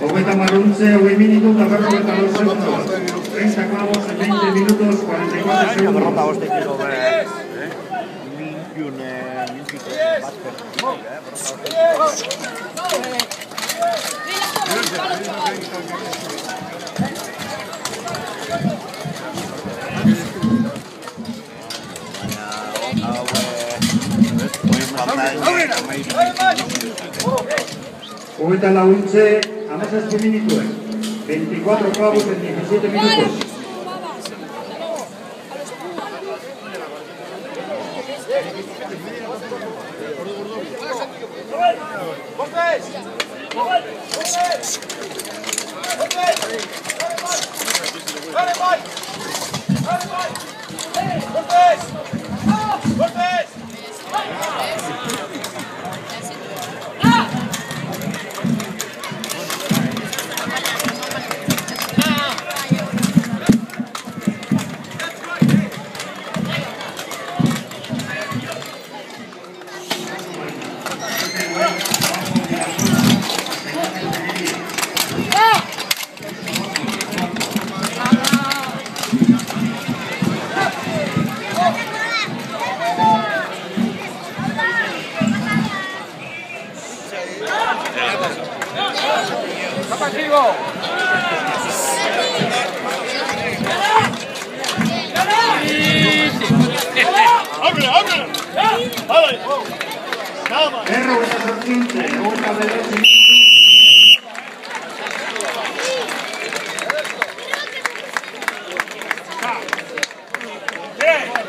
Hogeita maruntze, 20 minutos, eta 42 segundos. 30 clavos en 20 minutos, 44 segundos. Hogeita launtze, 17 minutuen. 24 clavos en 17 minutos. Erro eta sortzintze, hogeita bederatzi. Yeah.